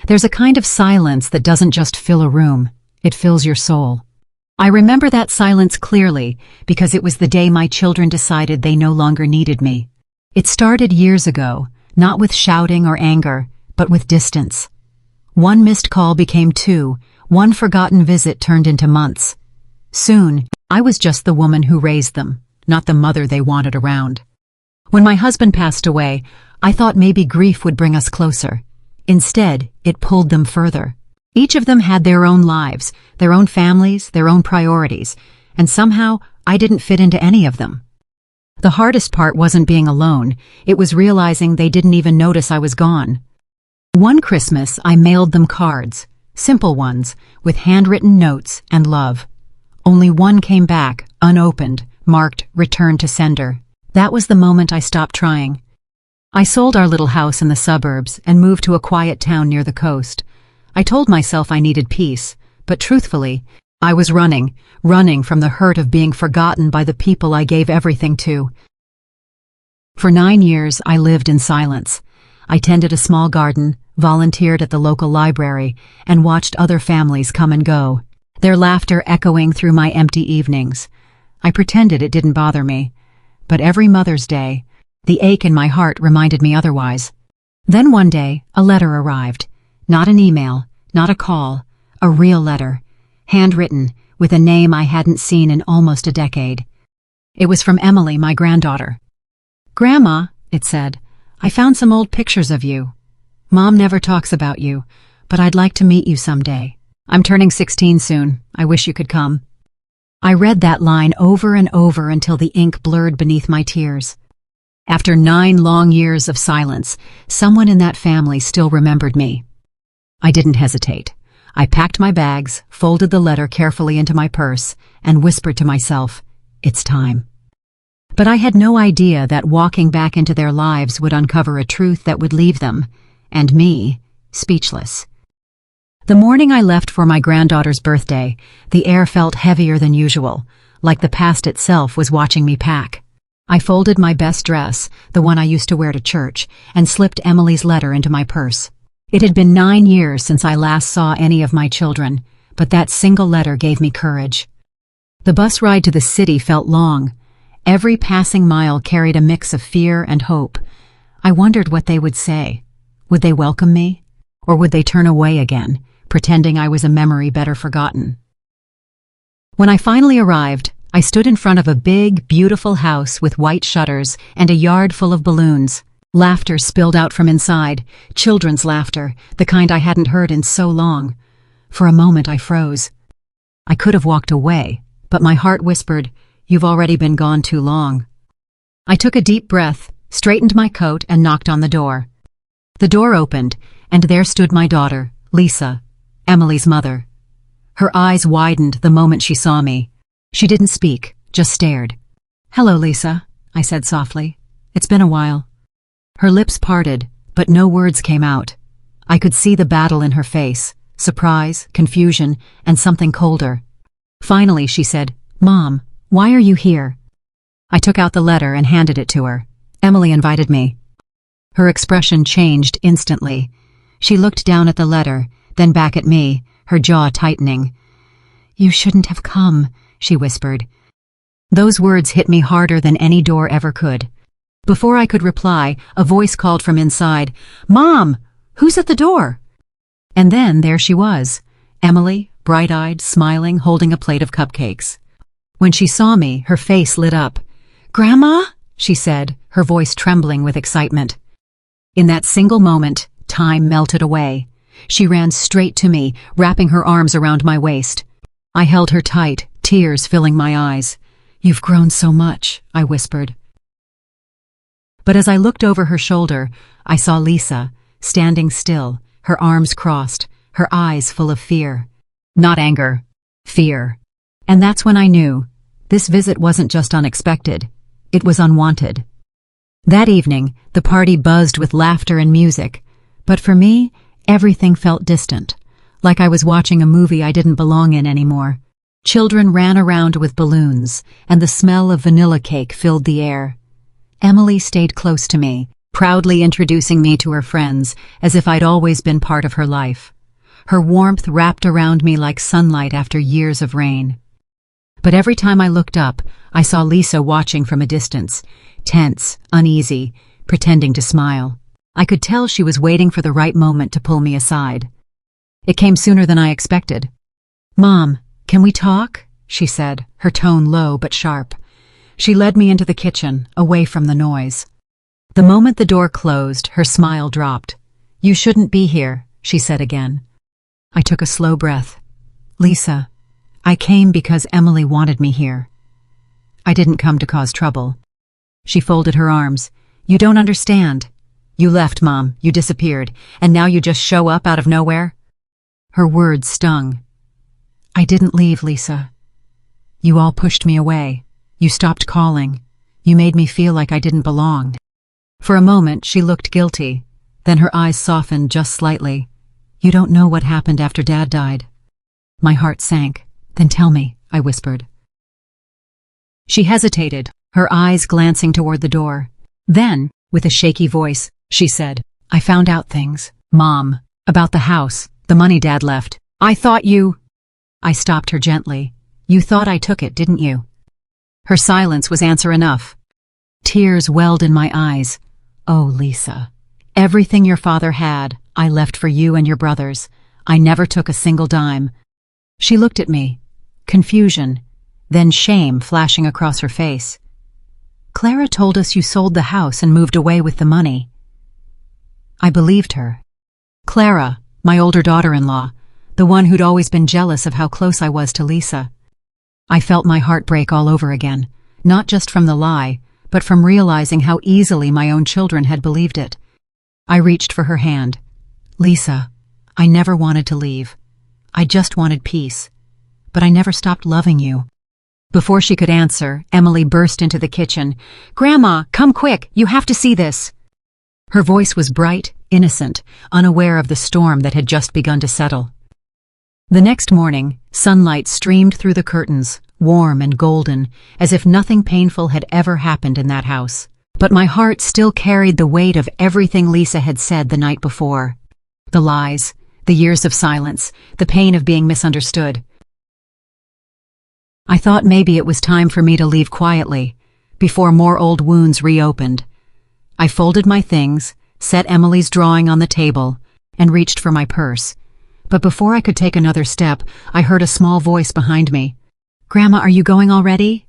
There's a kind of silence that doesn't just fill a room, it fills your soul. I remember that silence clearly because it was the day my children decided they no longer needed me. It started years ago, not with shouting or anger, but with distance. One missed call became two, one forgotten visit turned into months. Soon, I was just the woman who raised them, not the mother they wanted around. When my husband passed away, I thought maybe grief would bring us closer. Instead, it pulled them further. Each of them had their own lives, their own families, their own priorities, and somehow I didn't fit into any of them. The hardest part wasn't being alone, it was realizing they didn't even notice I was gone. One Christmas, I mailed them cards, simple ones, with handwritten notes and love. Only one came back, unopened, marked "Return to Sender." That was the moment I stopped trying. I sold our little house in the suburbs and moved to a quiet town near the coast. I told myself I needed peace, but truthfully, I was running from the hurt of being forgotten by the people I gave everything to. For 9 years, I lived in silence. I tended a small garden, volunteered at the local library, and watched other families come and go, their laughter echoing through my empty evenings. I pretended it didn't bother me, but every Mother's Day, the ache in my heart reminded me otherwise. Then one day, a letter arrived. Not an email, not a call, a real letter, handwritten, with a name I hadn't seen in almost a decade. It was from Emily, my granddaughter. "Grandma," it said, "I found some old pictures of you. Mom never talks about you, but I'd like to meet you someday. I'm turning 16 soon. I wish you could come." I read that line over and over until the ink blurred beneath my tears. After 9 long years of silence, someone in that family still remembered me. I didn't hesitate. I packed my bags, folded the letter carefully into my purse, and whispered to myself, "It's time." But I had no idea that walking back into their lives would uncover a truth that would leave them, and me, speechless. The morning I left for my granddaughter's birthday, the air felt heavier than usual, like the past itself was watching me pack. I folded my best dress, the one I used to wear to church, and slipped Emily's letter into my purse. It had been 9 years since I last saw any of my children, but that single letter gave me courage. The bus ride to the city felt long. Every passing mile carried a mix of fear and hope. I wondered what they would say. Would they welcome me? Or would they turn away again, pretending I was a memory better forgotten? When I finally arrived, I stood in front of a big, beautiful house with white shutters and a yard full of balloons. Laughter spilled out from inside, children's laughter, the kind I hadn't heard in so long. For a moment I froze. I could have walked away, but my heart whispered, "You've already been gone too long." I took a deep breath, straightened my coat, and knocked on the door. The door opened, and there stood my daughter, Lisa, Emily's mother. Her eyes widened the moment she saw me. She didn't speak, just stared. "Hello, Lisa," I said softly. "It's been a while." Her lips parted, but no words came out. I could see the battle in her face, surprise, confusion, and something colder. Finally, she said, "Mom, why are you here?" I took out the letter and handed it to her. "Emily invited me." Her expression changed instantly. She looked down at the letter, then back at me, her jaw tightening. "You shouldn't have come," she whispered. Those words hit me harder than any door ever could. Before I could reply, a voice called from inside, "Mom, who's at the door?" And then there she was, Emily, bright-eyed, smiling, holding a plate of cupcakes. When she saw me, her face lit up. "Grandma?" she said, her voice trembling with excitement. In that single moment, time melted away. She ran straight to me, wrapping her arms around my waist. I held her tight, tears filling my eyes. "You've grown so much," I whispered. But as I looked over her shoulder, I saw Lisa, standing still, her arms crossed, her eyes full of fear. Not anger, fear. And that's when I knew, this visit wasn't just unexpected, it was unwanted. That evening, the party buzzed with laughter and music, but for me, everything felt distant, like I was watching a movie I didn't belong in anymore. Children ran around with balloons, and the smell of vanilla cake filled the air. Emily stayed close to me, proudly introducing me to her friends as if I'd always been part of her life. Her warmth wrapped around me like sunlight after years of rain. But every time I looked up, I saw Lisa watching from a distance, tense, uneasy, pretending to smile. I could tell she was waiting for the right moment to pull me aside. It came sooner than I expected. "Mom, can we talk?" she said, her tone low but sharp. She led me into the kitchen, away from the noise. The moment the door closed, her smile dropped. "You shouldn't be here," she said again. I took a slow breath. "Lisa, I came because Emily wanted me here. I didn't come to cause trouble." She folded her arms. "You don't understand. You left, Mom, you disappeared, and now you just show up out of nowhere?" Her words stung. "I didn't leave, Lisa. You all pushed me away. You stopped calling. You made me feel like I didn't belong." For a moment, she looked guilty. Then her eyes softened just slightly. "You don't know what happened after Dad died." My heart sank. "Then tell me," I whispered. She hesitated, her eyes glancing toward the door. Then, with a shaky voice, she said, "I found out things, Mom, about the house, the money Dad left. I thought you—" I stopped her gently. "You thought I took it, didn't you?" Her silence was answer enough. Tears welled in my eyes. "Oh, Lisa, everything your father had, I left for you and your brothers. I never took a single dime." She looked at me, confusion, then shame flashing across her face. "Clara told us you sold the house and moved away with the money." I believed her. Clara, my older daughter-in-law, the one who'd always been jealous of how close I was to Lisa. I felt my heart break all over again, not just from the lie, but from realizing how easily my own children had believed it. I reached for her hand. "Lisa, I never wanted to leave. I just wanted peace. But I never stopped loving you." Before she could answer, Emily burst into the kitchen. "Grandma, come quick, you have to see this." Her voice was bright, innocent, unaware of the storm that had just begun to settle. The next morning, sunlight streamed through the curtains, warm and golden, as if nothing painful had ever happened in that house. But my heart still carried the weight of everything Lisa had said the night before. The lies, the years of silence, the pain of being misunderstood. I thought maybe it was time for me to leave quietly, before more old wounds reopened. I folded my things, set Emily's drawing on the table, and reached for my purse. But before I could take another step, I heard a small voice behind me. "Grandma, are you going already?"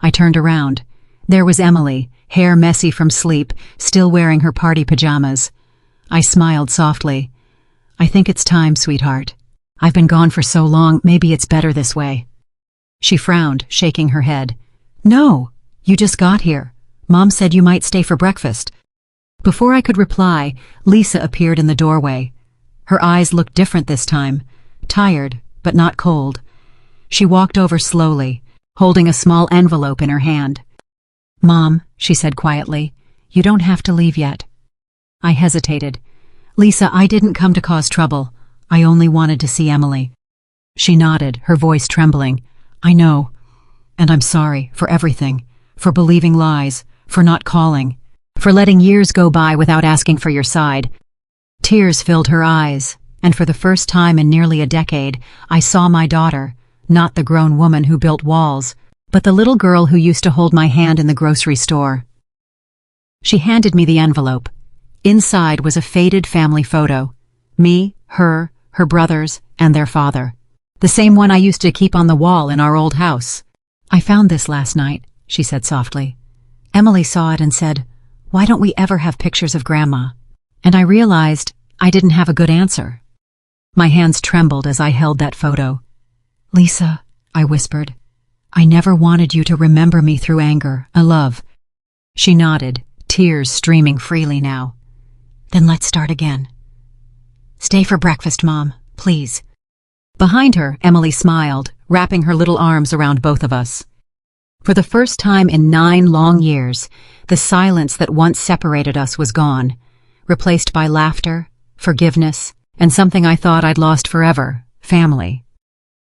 I turned around. There was Emily, hair messy from sleep, still wearing her party pajamas. I smiled softly. "I think it's time, sweetheart. I've been gone for so long, maybe it's better this way." She frowned, shaking her head. "No, you just got here. Mom said you might stay for breakfast." Before I could reply, Lisa appeared in the doorway. Her eyes looked different this time, tired, but not cold. She walked over slowly, holding a small envelope in her hand. "Mom," she said quietly, "you don't have to leave yet." I hesitated. "Lisa, I didn't come to cause trouble. I only wanted to see Emily." She nodded, her voice trembling. "I know. And I'm sorry for everything, for believing lies, for not calling, for letting years go by without asking for your side." Tears filled her eyes, and for the first time in nearly a decade, I saw my daughter, not the grown woman who built walls, but the little girl who used to hold my hand in the grocery store. She handed me the envelope. Inside was a faded family photo. Me, her brothers, and their father. The same one I used to keep on the wall in our old house. "I found this last night," she said softly. "Emily saw it and said, 'Why don't we ever have pictures of Grandma?' And I realized I didn't have a good answer." My hands trembled as I held that photo. "Lisa," I whispered, "I never wanted you to remember me through anger, a love." She nodded, tears streaming freely now. "Then let's start again. Stay for breakfast, Mom, please." Behind her, Emily smiled, wrapping her little arms around both of us. For the first time in 9 long years, the silence that once separated us was gone, replaced by laughter, forgiveness, and something I thought I'd lost forever, family.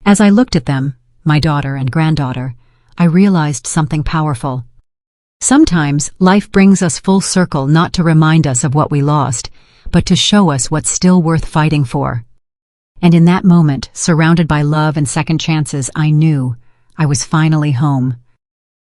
As I looked at them, my daughter and granddaughter, I realized something powerful. Sometimes, life brings us full circle not to remind us of what we lost, but to show us what's still worth fighting for. And in that moment, surrounded by love and second chances, I knew I was finally home.